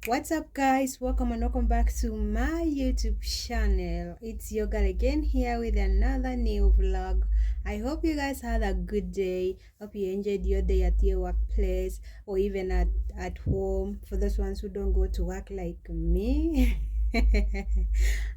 What's up, guys? Welcome and welcome back to my YouTube channel. It's your girl again here with another new vlog. I hope you guys had a good day. Hope you enjoyed your day at your workplace or even at home. For those ones who don't go to work like me,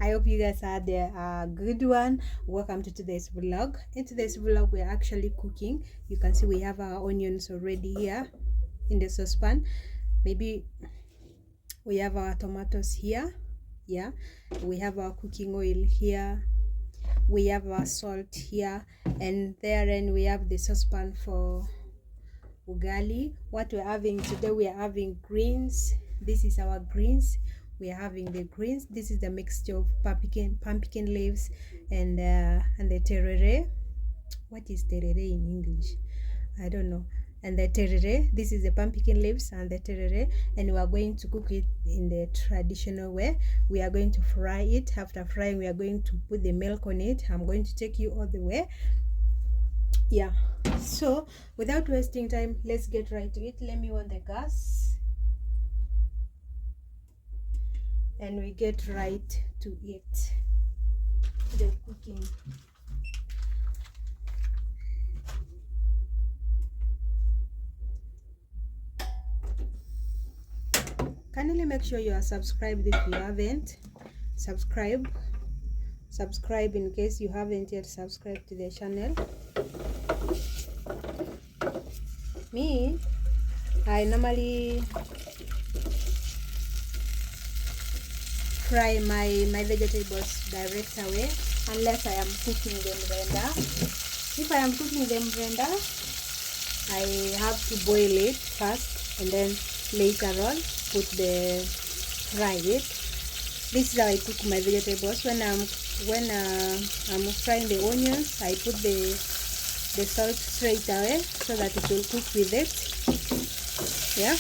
I hope you guys had a good one. Welcome to today's vlog. In today's vlog, we're actually cooking. You can see we have our onions already here in the saucepan. Maybe we have our tomatoes here, yeah, we have our cooking oil here, we have our salt here, and therein we have the saucepan for ugali. What we're having today, we are having greens. This is our greens. We are having the greens. This is the mixture of pumpkin leaves and the terere. What is terere in English? I don't know. And the terere, this is the pumpkin leaves and the terere, and we are going to cook it in the traditional way. We are going to fry it. After frying, we are going to put the milk on it. I'm going to take you all the way. Yeah, so without wasting time, let's get right to it. Let me on the gas and we get right to it, the cooking. Kindly make sure you are subscribed if you haven't. Subscribe in case you haven't yet subscribed to the channel. Me, I normally fry my vegetables direct away unless I am cooking them render. If I am cooking them render, I have to boil it first and then later on put the fry it. This is how I cook my vegetables. When I'm frying the onions, I put the salt straight away so that it will cook with it. Yeah.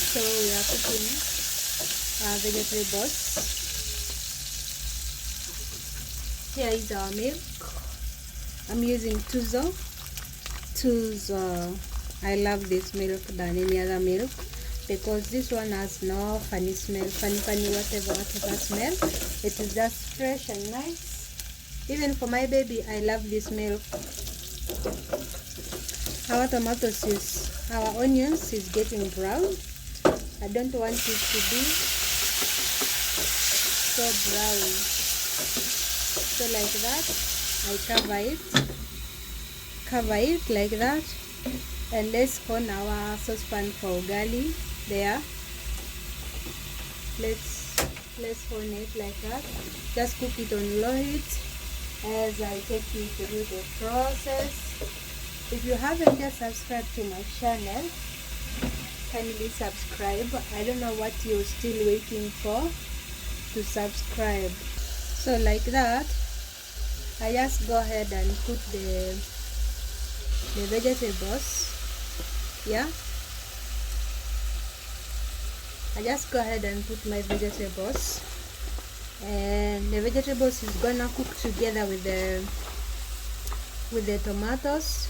So we are cooking our vegetables. Here is our milk. I'm using Tuzo. I love this milk than any other milk because this one has no funny smell, funny whatever smell. It is just fresh and nice. Even for my baby, I love this milk. Our tomatoes our onions is getting brown. I don't want it to be so brown. So like that, I cover it like that, and let's on our saucepan for ugali there. Let's on it like that. Just cook it on low heat as I take you through the process. If you haven't yet subscribed to my channel, kindly subscribe. I don't know what you're still waiting for to subscribe. So like that, I just go ahead and put the vegetables. Yeah, I just go ahead and put my vegetables, and the vegetables is gonna cook together with the tomatoes.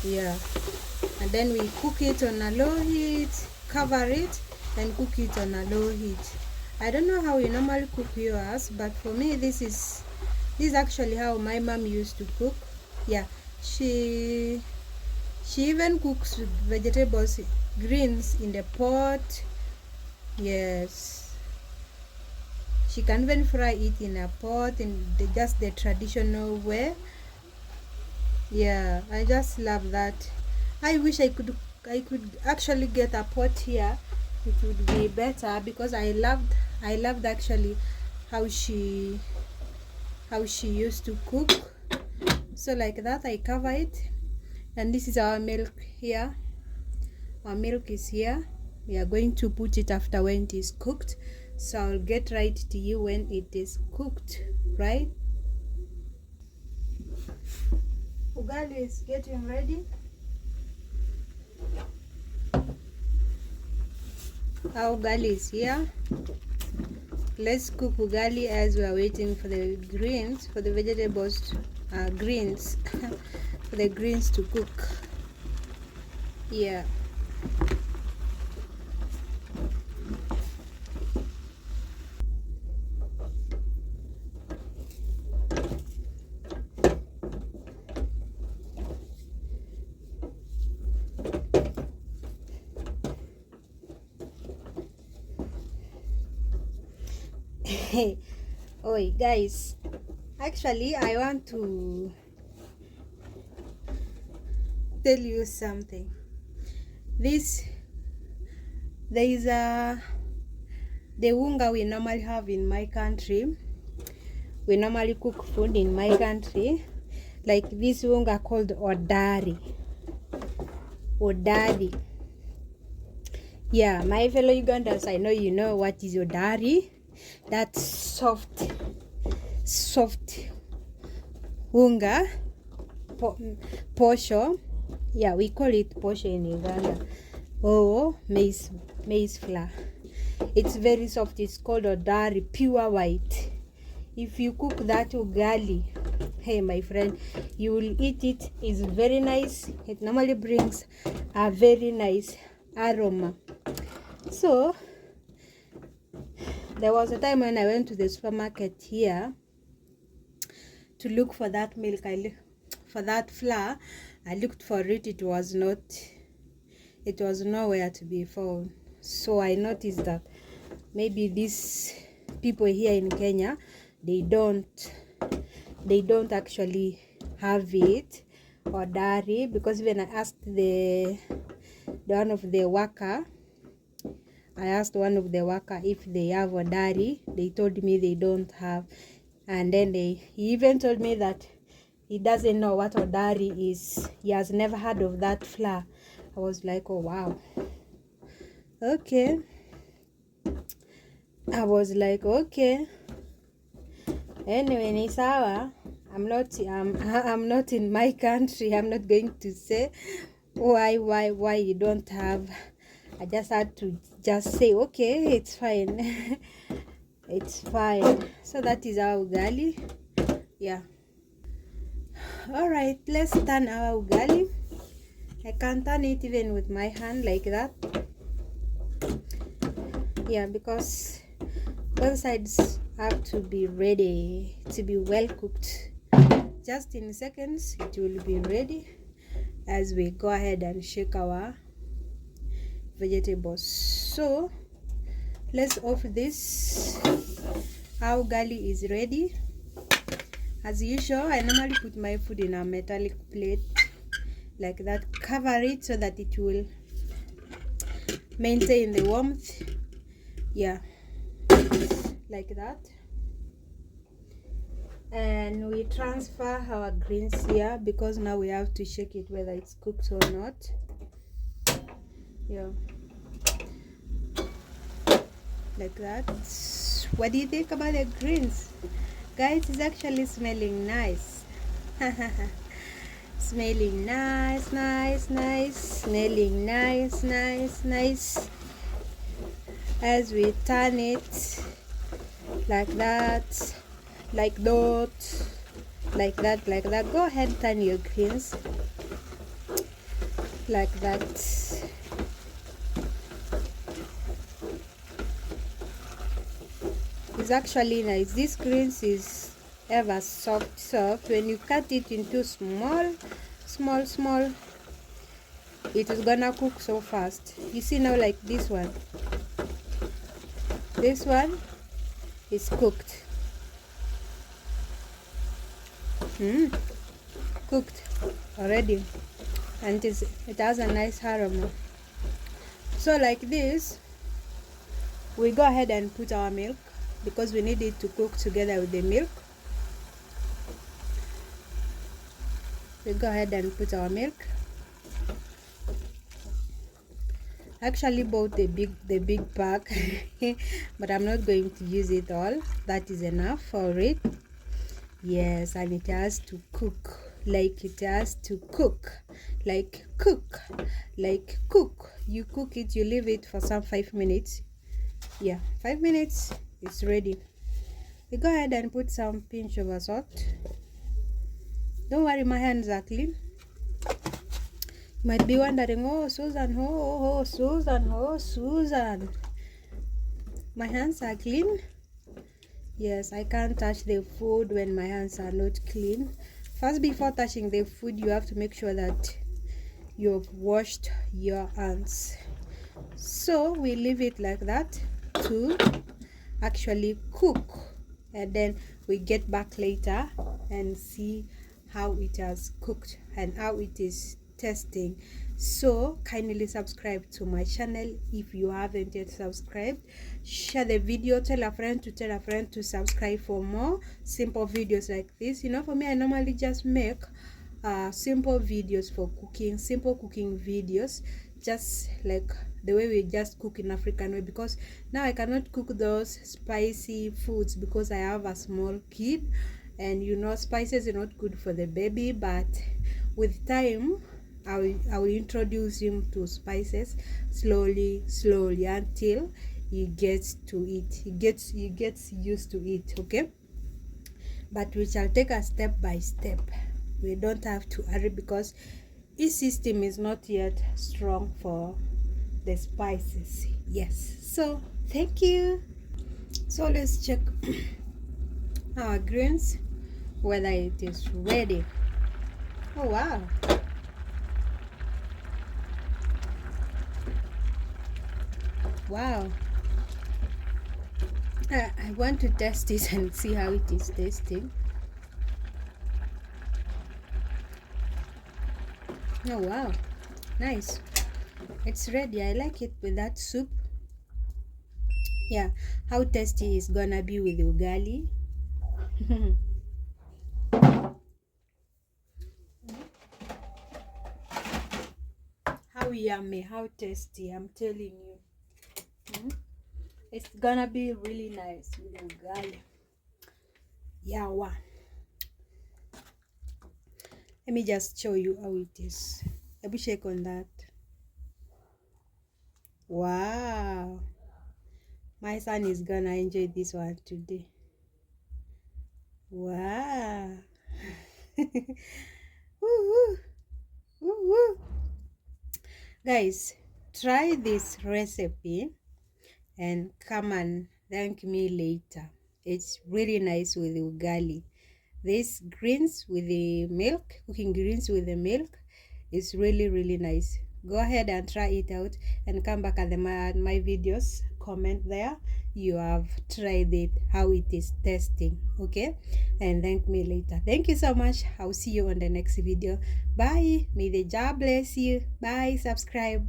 Yeah, and then we cook it on a low heat, cover it and cook it on a low heat. I don't know how you normally cook yours, but for me this is actually how my mom used to cook. Yeah, she even cooks vegetables, greens in the pot. Yes, she can even fry it in a pot in just the traditional way. Yeah, I just love that. I wish I could actually get a pot here. It would be better because I loved actually how she used to cook. So like that, I cover it, and this is our milk here. Our milk is here. We are going to put it after when it is cooked, so I'll get right to you when it is cooked, right? Ugali is getting ready. Our ugali is here. Let's cook ugali as we are waiting for the greens, for the vegetables, greens for the greens to cook. Yeah. Oi guys, actually I want to tell you something. This there is a the unga we normally have in my country. We normally cook food in my country, like this unga called odari. Odari. Yeah, my fellow Ugandans, I know you know what is odari. That's soft unga, posho. Yeah, we call it posho in Uganda. Oh, maize flour. It's very soft. It's called odari, pure white. If you cook that ugali, hey my friend, you will eat it. It's very nice. It normally brings a very nice aroma. So there was a time when I went to the supermarket here to look for that milk. For that flour. I looked for it. It was nowhere to be found. So I noticed that maybe these people here in Kenya, they don't actually have it or dairy, because when I asked one of the worker if they have a dairy, they told me they don't have. And then he even told me that he doesn't know what odari is. He has never heard of that flour. I was like, oh wow, okay. I was like, okay. Anyway, ni sawa. I'm not in my country. I'm not going to say why you don't have. I just had to just say, okay, it's fine. It's fine. So that is our ugali. Yeah. All right, let's turn our ugali. I can turn it even with my hand like that. Yeah, because both sides have to be ready to be well cooked. Just in seconds it will be ready as we go ahead and shake our vegetables. So let's off this. Our ugali is ready. As usual, I normally put my food in a metallic plate like that, cover it so that it will maintain the warmth. Yeah, like that. And we transfer our greens here, because now we have to shake it whether it's cooked or not. Yeah, like that. What do you think about the greens, guys? It's actually smelling nice. Smelling nice, smelling nice. As we turn it like that, like that. Go ahead, turn your greens like that. It's actually nice. This greens is ever soft. When you cut it into small, it is gonna cook so fast. You see now, like this one is cooked. Cooked already, and it has a nice aroma. So like this, we go ahead and put our milk, because we need it to cook together with the milk. We go ahead and put our milk. Actually bought the big pack but I'm not going to use it all. That is enough for it. Yes, and it has to cook like it has to cook, like cook. You cook it, you leave it for some 5 minutes. Yeah, 5 minutes, it's ready. We go ahead and put some pinch of salt. Don't worry, my hands are clean. Might be wondering, oh Susan, oh Susan, oh Susan. My hands are clean. Yes, I can't touch the food when my hands are not clean. First, before touching the food, you have to make sure that you've washed your hands. So we leave it like that to actually cook, and then we get back later and see how it has cooked and how it is tasting. So kindly subscribe to my channel if you haven't yet subscribed. Share the video, tell a friend to subscribe for more simple videos like this. You know, for me, I normally just make simple videos for cooking, simple cooking videos, just like the way we just cook in African way, because now I cannot cook those spicy foods because I have a small kid, and you know spices are not good for the baby. But with time I will introduce him to spices slowly until he gets to it, he gets used to it. Okay, but we shall take a step by step. We don't have to hurry because his system is not yet strong for the spices. Yes, so thank you. So let's check our greens whether it is ready. Oh wow, wow. I want to test it and see how it is tasting. Oh wow, nice. It's ready. I like it with that soup. Yeah, how tasty is gonna be with ugali. How yummy, how tasty, I'm telling you. It's gonna be really nice with ugali. Yeah, wow. Let me just show you how it is. Let me shake on that. Wow, my son is gonna enjoy this one today. Wow. Woo-hoo. Woo-hoo. Guys, try this recipe and come and thank me later. It's really nice with ugali. This greens with the milk, cooking greens with the milk, is really nice. Go ahead and try it out and come back at my videos. Comment there you have tried it, how it is tasting. Okay, and thank me later. Thank you so much. I'll see you on the next video. Bye. May the Jah bless you. Bye. Subscribe.